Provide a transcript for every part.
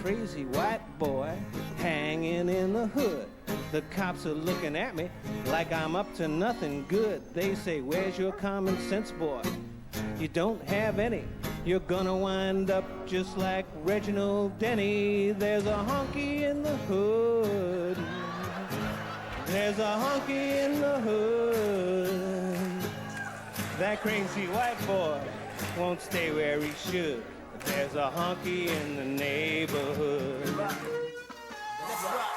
crazy white boy hanging in the hood. The cops are looking at me like I'm up to nothing good. They say, where's your common sense, boy? You don't have any. You're gonna wind up just like Reginald Denny. There's a honky in the hood. There's a honky in the hood. That crazy white boy won't stay where he should. There's a honky in the neighborhood. Let's rock.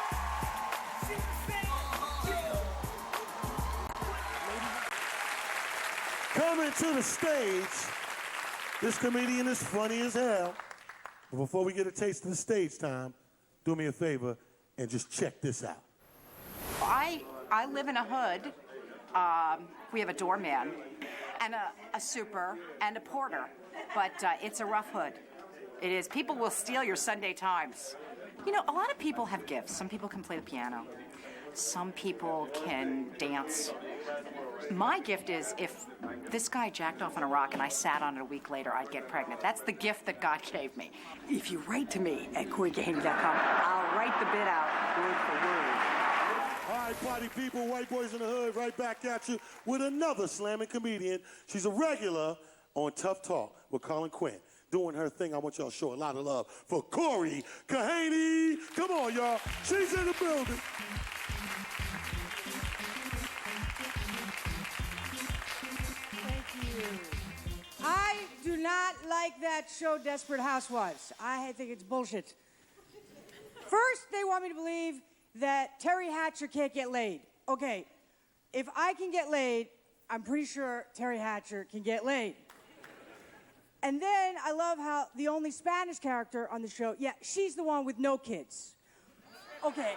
Coming to the stage, this comedian is funny as hell. But before we get a taste of the stage time, do me a favor and just check this out. I live in a hood. We have a doorman and a super and a porter, but it's a rough hood. It is. People will steal your Sunday Times. You know, a lot of people have gifts. Some people can play the piano. Some people can dance. My gift is if this guy jacked off on a rock and I sat on it a week later, I'd get pregnant. That's the gift that God gave me. If you write to me at CoryKahaney.com, I'll write the bit out word for word. All right, party people, White Boys in the Hood, right back at you with another slamming comedian. She's a regular on Tough Talk with Colin Quinn. Doing her thing, I want y'all to show a lot of love for Cory Kahaney. Come on, y'all. She's in the building. I do not like that show, Desperate Housewives. I think it's bullshit. First, they want me to believe that Terry Hatcher can't get laid. Okay, if I can get laid, I'm pretty sure Terry Hatcher can get laid. And then I love how the only Spanish character on the show, yeah, she's the one with no kids. Okay,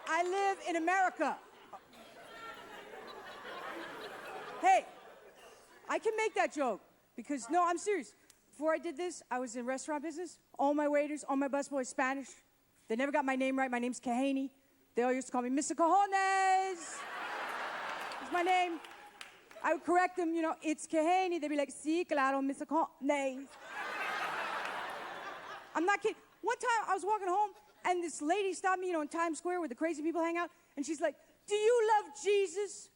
I live in America. Hey, I can make that joke because, no, I'm serious. Before I did this, I was in restaurant business. All my waiters, all my busboys, Spanish. They never got my name right. My name's Kahaney. They all used to call me Mr. Cajones. That's my name. I would correct them, you know, it's Kahaney. They'd be like, sí, claro, Mr. Cajones. I'm not kidding. One time I was walking home and this lady stopped me, you know, in Times Square where the crazy people hang out, and she's like, do you love Jesus?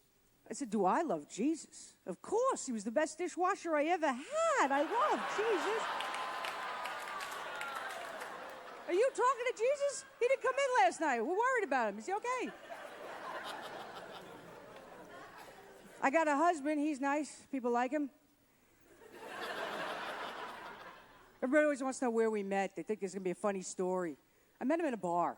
I said, do I love Jesus? Of course, he was the best dishwasher I ever had. I love Jesus. Are you talking to Jesus? He didn't come in last night. We're worried about him. Is he okay? I got a husband. He's nice. People like him. Everybody always wants to know where we met. They think there's going to be a funny story. I met him in a bar,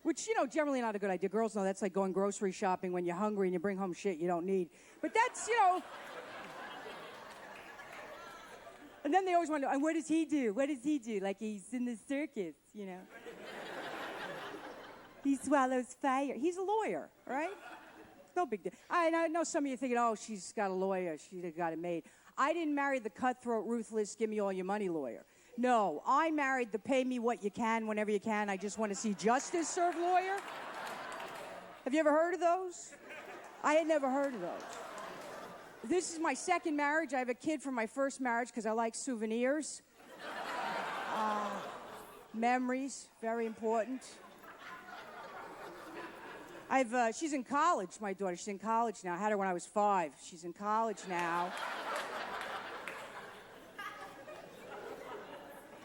which, you know, generally not a good idea. Girls know that's like going grocery shopping when you're hungry and you bring home shit you don't need. But that's, you know... And then they always wonder, and what does he do? What does he do? Like he's in the circus, you know? He swallows fire. He's a lawyer, right? No big deal. I know some of you thinking, oh, she's got a lawyer. She got it made. I didn't marry the cutthroat, ruthless, give me all your money lawyer. No, I married the pay me what you can whenever you can. I just want to see justice served lawyer. Have you ever heard of those? I had never heard of those. This is my second marriage. I have a kid from my first marriage because I like souvenirs. Memories, very important. She's in college, my daughter. She's in college now. I had her when I was 5. She's in college now.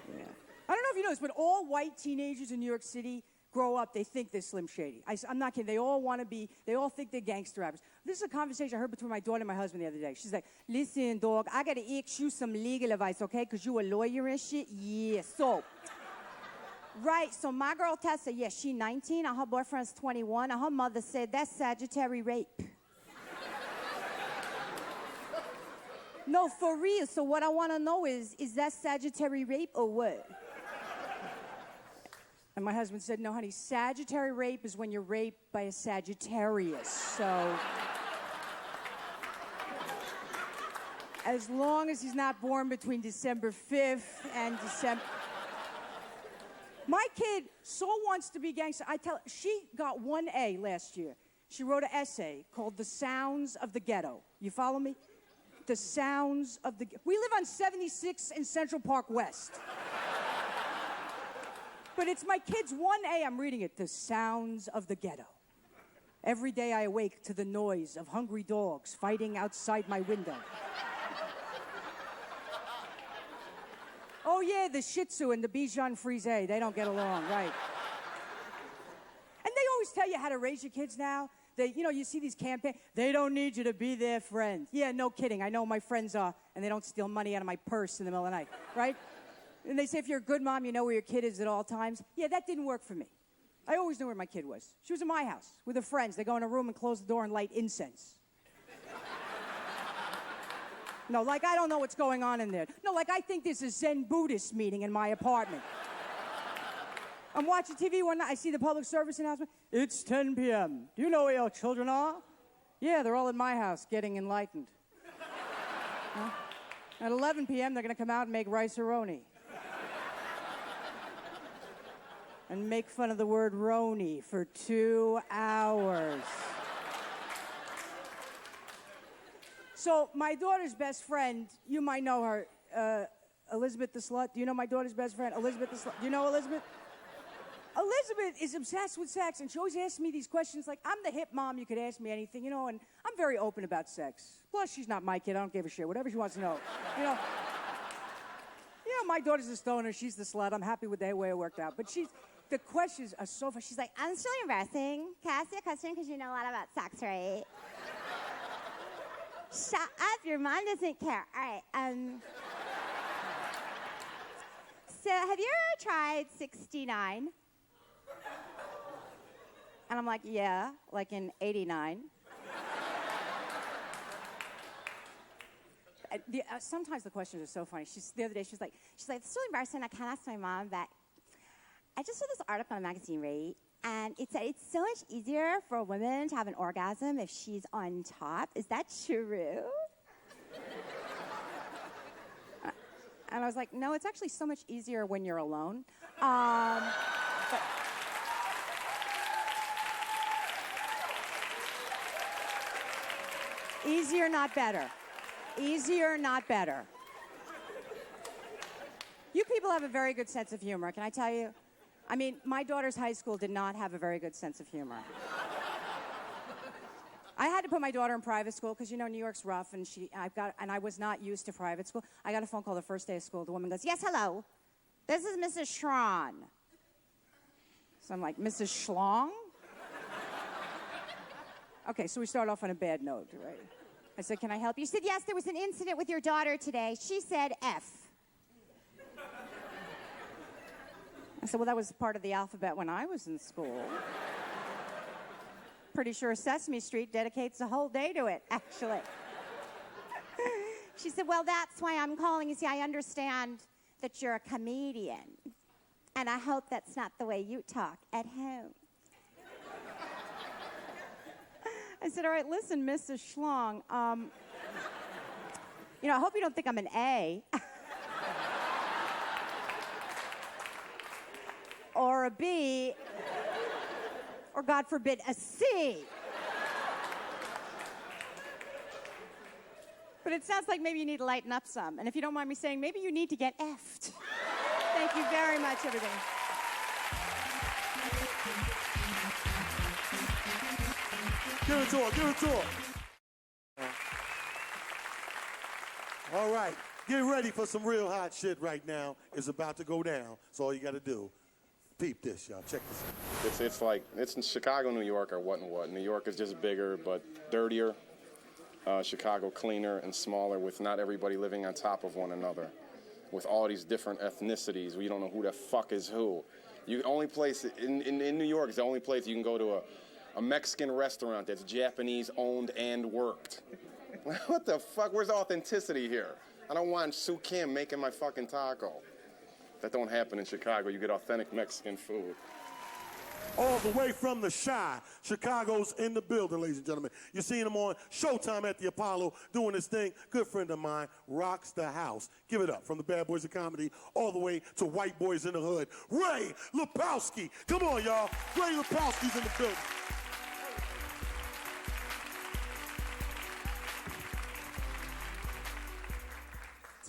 Yeah. I don't know if you know this, but all white teenagers in New York City grow up, they think they're Slim Shady. I'm not kidding. They all think they're gangster rappers. This is a conversation I heard between my daughter and my husband the other day. She's like, listen, dog, I got to ask you some legal advice, okay? Because you a lawyer and shit? Yeah, so... Right, so my girl Tessa, yeah, she 19, and her boyfriend's 21, and her mother said that's Sagittarius rape. No, for real. So what I want to know is that Sagittarius rape or what? And my husband said, no, honey, Sagittarius rape is when you're raped by a Sagittarius. So as long as he's not born between December 5th and December... My kid so wants to be gangster. She got 1A last year. She wrote an essay called The Sounds of the Ghetto. You follow me? The sounds of the... We live on 76 in Central Park West. But it's my kid's 1A. I'm reading it. The sounds of the ghetto. Every day I awake to the noise of hungry dogs fighting outside my window. Oh, yeah, the Shih Tzu and the Bichon Frise. They don't get along, right? And they always tell you how to raise your kids now. You see these campaigns. They don't need you to be their friend. Yeah, no kidding. I know my friends are, and they don't steal money out of my purse in the middle of the night, right? And they say if you're a good mom, you know where your kid is at all times. Yeah, that didn't work for me. I always knew where my kid was. She was in my house with her friends. They go in a room and close the door and light incense. No, like I don't know what's going on in there. No, like I think there's a Zen Buddhist meeting in my apartment. I'm watching TV one night. I see the public service announcement. It's 10 p.m. Do you know where your children are? Yeah, they're all in my house getting enlightened. Huh? At 11 p.m., they're going to come out and make rice-a-roni. And make fun of the word roni for 2 hours. So my daughter's best friend, you might know her, Elizabeth the Slut. Do you know my daughter's best friend, Elizabeth the Slut? Do you know Elizabeth? Elizabeth is obsessed with sex, and she always asks me these questions like, I'm the hip mom, you could ask me anything, and I'm very open about sex. Plus, she's not my kid, I don't give a shit, whatever she wants to know. My daughter's a stoner, she's the slut, I'm happy with the way it worked out. But the questions are so funny. She's like, It's really embarrassing. Can I ask you a question? Because you know a lot about sex, right? Shut up, your mom doesn't care. All right, So, have you ever tried 69? And I'm like, yeah, like in 89. Sometimes the questions are so funny. The other day, she's like, it's really embarrassing. I can't ask my mom, but I just saw this article in a magazine, right? And it said it's so much easier for a woman to have an orgasm if she's on top. Is that true? And I was like, no, it's actually so much easier when you're alone. Easier, not better. Easier, not better. You people have a very good sense of humor, can I tell you? I mean, my daughter's high school did not have a very good sense of humor. I had to put my daughter in private school because, New York's rough, and I was not used to private school. I got a phone call the first day of school. The woman goes, yes, hello. This is Mrs. Schron. So I'm like, Mrs. Schlong? Okay, so we start off on a bad note, right? I said, can I help you? You said, yes, there was an incident with your daughter today. She said F. I said, well, that was part of the alphabet when I was in school. Pretty sure Sesame Street dedicates a whole day to it, actually. She said, well, that's why I'm calling. You see, I understand that you're a comedian, and I hope that's not the way you talk at home. I said, all right, listen, Mrs. Schlong, I hope you don't think I'm an A. Or a B, or God forbid, a C. But it sounds like maybe you need to lighten up some. And if you don't mind me saying, maybe you need to get effed. Thank you very much, everybody. Give it to her, give it to her. All right, get ready for some real hot shit right now. It's about to go down. That's all you got to do. Peep this, y'all. Check this out. It's in Chicago, New York, or what and what. New York is just bigger, but dirtier. Chicago cleaner and smaller, with not everybody living on top of one another, with all these different ethnicities. We don't know who the fuck is who. Only place in New York is the only place you can go to a Mexican restaurant that's Japanese owned and worked. What the fuck? Where's the authenticity here? I don't want Sue Kim making my fucking taco. That don't happen in Chicago. You get authentic Mexican food. All the way from the Chi. Chicago's in the building, ladies and gentlemen. You're seeing him on Showtime at the Apollo doing his thing. Good friend of mine, rocks the house. Give it up from the Bad Boys of Comedy all the way to White Boys in the Hood. Ray Lipowski. Come on, y'all. Ray Lipowski's in the building.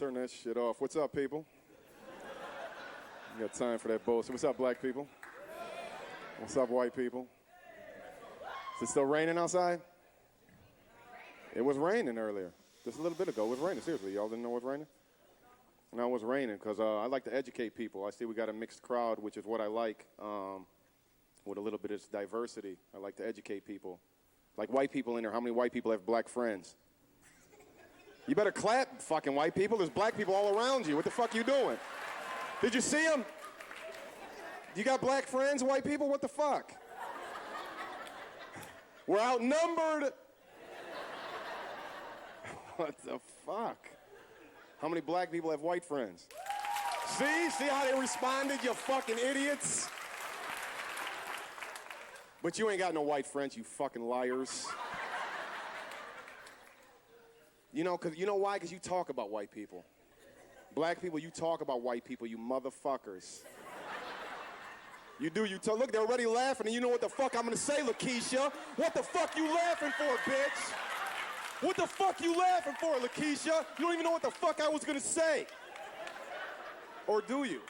turn that shit off. What's up, people? You got time for that bullshit. What's up, black people? What's up, white people? Is it still raining outside? It was raining earlier. Just a little bit ago. It was raining. Seriously, y'all didn't know it was raining? No, it was raining because I like to educate people. I see we got a mixed crowd, which is what I like, with a little bit of diversity. I like to educate people. Like white people in there. How many white people have black friends? You better clap, fucking white people. There's black people all around you. What the fuck you doing? Did you see them? You got black friends, white people? What the fuck? We're outnumbered. What the fuck? How many black people have white friends? See how they responded, you fucking idiots? But you ain't got no white friends, you fucking liars. You know why? Because you talk about white people. Black people, you talk about white people, you motherfuckers. You do, look, they're already laughing, and you know what the fuck I'm gonna say, Lakeisha? What the fuck you laughing for, bitch? What the fuck you laughing for, Lakeisha? You don't even know what the fuck I was gonna say. Or do you?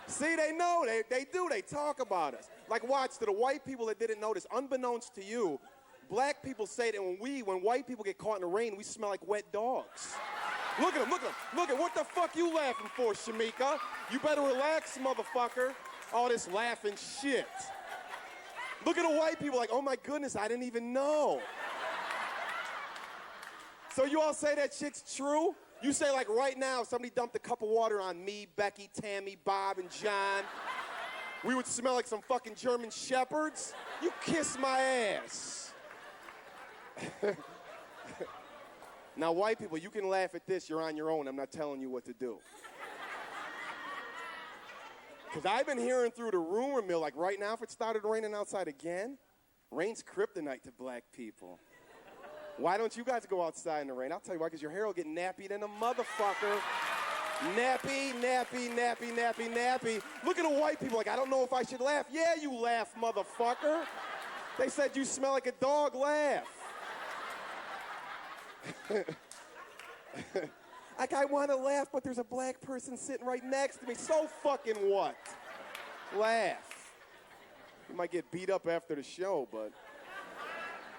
See, they know, they do, they talk about us. Like, watch, to the white people that didn't notice, unbeknownst to you, black people say that when white people get caught in the rain, we smell like wet dogs. Look at them, look at what the fuck you laughing for, Shamika? You better relax, motherfucker. All this laughing shit. Look at the white people like, oh my goodness, I didn't even know. So you all say that shit's true? You say like right now, if somebody dumped a cup of water on me, Becky, Tammy, Bob, and John, we would smell like some fucking German shepherds? You kiss my ass. Now, white people, you can laugh at this. You're on your own. I'm not telling you what to do. Because I've been hearing through the rumor mill, like right now, if it started raining outside again, rain's kryptonite to black people. Why don't you guys go outside in the rain? I'll tell you why, because your hair will get nappied in a motherfucker. Nappy, nappy, nappy, nappy, nappy. Look at the white people like, I don't know if I should laugh. Yeah, you laugh, motherfucker. They said you smell like a dog, laugh. Like, I want to laugh, but there's a black person sitting right next to me. So fucking what? Laugh. You might get beat up after the show, but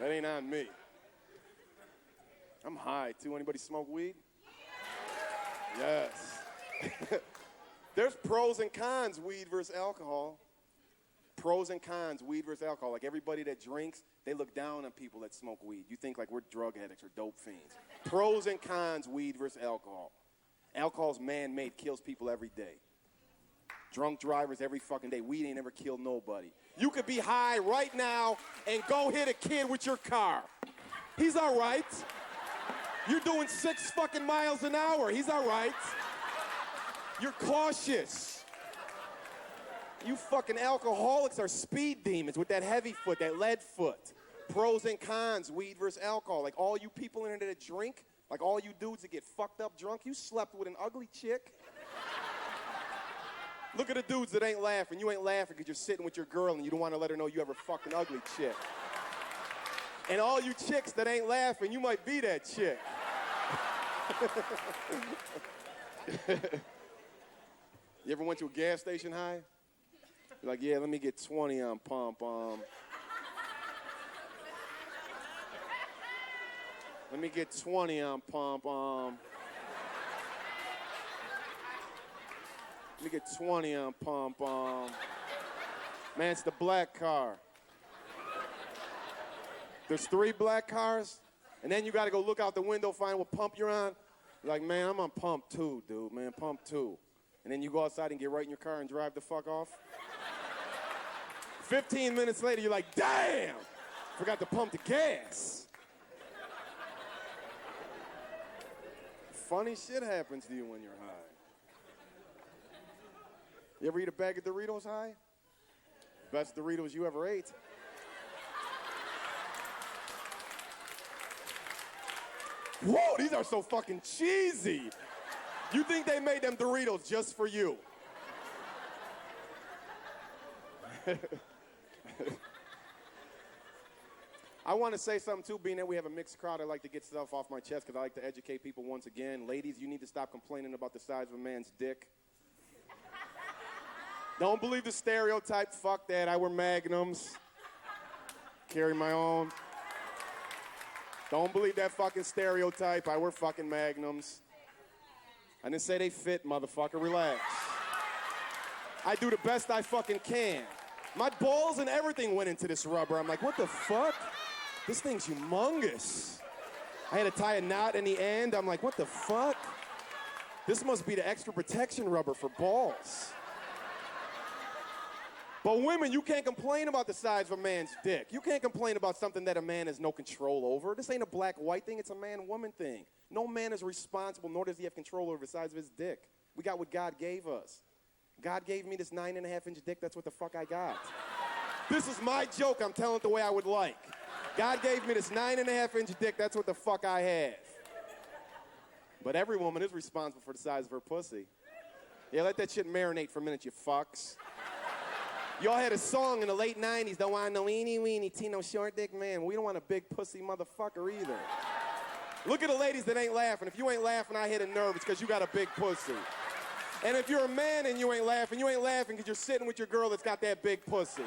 that ain't on me. I'm high, too. Anybody smoke weed? Yes. There's pros and cons, weed versus alcohol. Pros and cons, weed versus alcohol. Like everybody that drinks, they look down on people that smoke weed. You think like we're drug addicts or dope fiends. Pros and cons, weed versus alcohol. Alcohol's man-made, kills people every day. Drunk drivers every fucking day. Weed ain't never killed nobody. You could be high right now and go hit a kid with your car. He's all right. You're doing 6 fucking miles an hour. He's all right. You're cautious. You fucking alcoholics are speed demons with that heavy foot, that lead foot. Pros and cons, weed versus alcohol. Like all you people in there that drink, like all you dudes that get fucked up drunk, you slept with an ugly chick. Look at the dudes that ain't laughing. You ain't laughing because you're sitting with your girl and you don't want to let her know you ever fucked an ugly chick. And all you chicks that ain't laughing, you might be that chick. You ever went to a gas station high? You're like, yeah, let me get 20 on pump. Let me get 20 on pump. Let me get 20 on pump. Man, it's the black car. There's 3 black cars, and then you got to go look out the window, find what pump you're on. You're like, man, I'm on pump 2, dude, man, pump 2. And then you go outside and get right in your car and drive the fuck off. 15 minutes later, you're like, damn, forgot to pump the gas. Funny shit happens to you when you're high. You ever eat a bag of Doritos high? Best Doritos you ever ate. Whoa, these are so fucking cheesy. You think they made them Doritos just for you? I want to say something, too, being that we have a mixed crowd. I like to get stuff off my chest because I like to educate people once again. Ladies, you need to stop complaining about the size of a man's dick. Don't believe the stereotype. Fuck that. I wear magnums. Carry my own. Don't believe that fucking stereotype. I wear fucking magnums. I didn't say they fit, motherfucker. Relax. I do the best I fucking can. My balls and everything went into this rubber. I'm like, what the fuck? This thing's humongous. I had to tie a knot in the end. I'm like, what the fuck? This must be the extra protection rubber for balls. But women, you can't complain about the size of a man's dick. You can't complain about something that a man has no control over. This ain't a black-white thing. It's a man-woman thing. No man is responsible, nor does he have control over the size of his dick. We got what God gave us. God gave me this 9.5-inch dick. That's what the fuck I got. This is my joke. I'm telling it the way I would like. God gave me this 9.5-inch dick. That's what the fuck I have. But every woman is responsible for the size of her pussy. Yeah, let that shit marinate for a minute, you fucks. Y'all had a song in the late 90s, don't want no eeny weeny Tino short dick man. We don't want a big pussy motherfucker either. Look at the ladies that ain't laughing. If you ain't laughing, I hit a nerve. It's because you got a big pussy. And if you're a man and you ain't laughing because you're sitting with your girl that's got that big pussy.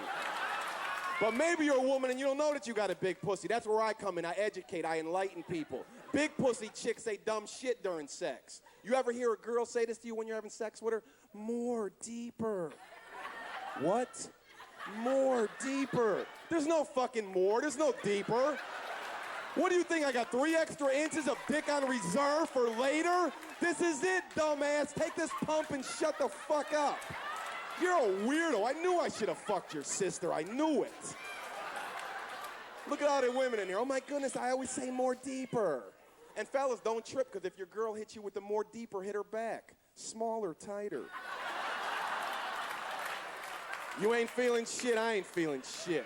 But maybe you're a woman and you don't know that you got a big pussy. That's where I come in. I educate. I enlighten people. Big pussy chicks say dumb shit during sex. You ever hear a girl say this to you when you're having sex with her? More, deeper. What? More, deeper. There's no fucking more. There's no deeper. What do you think? I got 3 extra inches of dick on reserve for later? This is it, dumbass. Take this pump and shut the fuck up. You're a weirdo. I knew I should have fucked your sister. I knew it. Look at all the women in here. Oh my goodness, I always say more deeper. And fellas, don't trip, because if your girl hits you with the more deeper, hit her back. Smaller, tighter. You ain't feeling shit, I ain't feeling shit.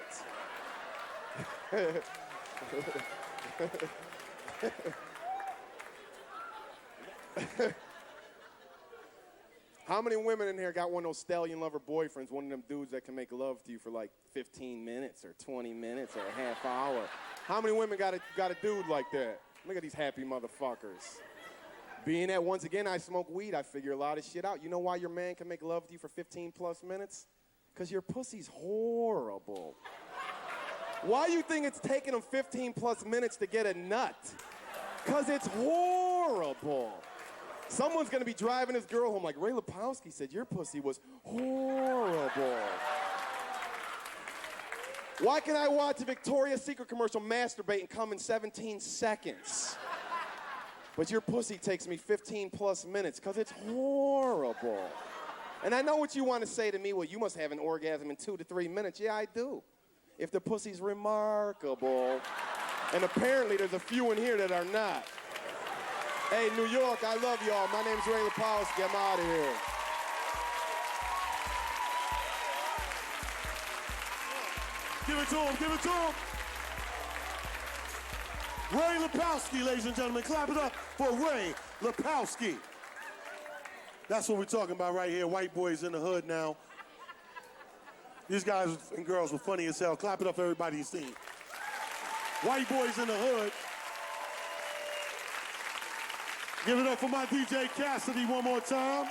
How many women in here got one of those stallion lover boyfriends, one of them dudes that can make love to you for like 15 minutes or 20 minutes or a half hour? How many women got a dude like that? Look at these happy motherfuckers. Being that, once again, I smoke weed, I figure a lot of shit out. You know why your man can make love to you for 15 plus minutes? Because your pussy's horrible. Why you think it's taking him 15 plus minutes to get a nut? Because it's horrible. Someone's going to be driving his girl home like, Ray Lipowsky said your pussy was horrible. Why can I watch a Victoria's Secret commercial masturbate and come in 17 seconds? But your pussy takes me 15 plus minutes because it's horrible. And I know what you want to say to me. Well, you must have an orgasm in 2 to 3 minutes. Yeah, I do. If the pussy's remarkable. And apparently there's a few in here that are not. Hey, New York, I love y'all. My name's Ray Lipowski. I'm out of here. Give it to him, give it to him. Ray Lipowski, ladies and gentlemen. Clap it up for Ray Lipowski. That's what we're talking about right here. White boys in the hood now. These guys and girls were funny as hell. Clap it up for everybody you've seen. White boys in the hood. Give it up for my DJ Cassidy one more time.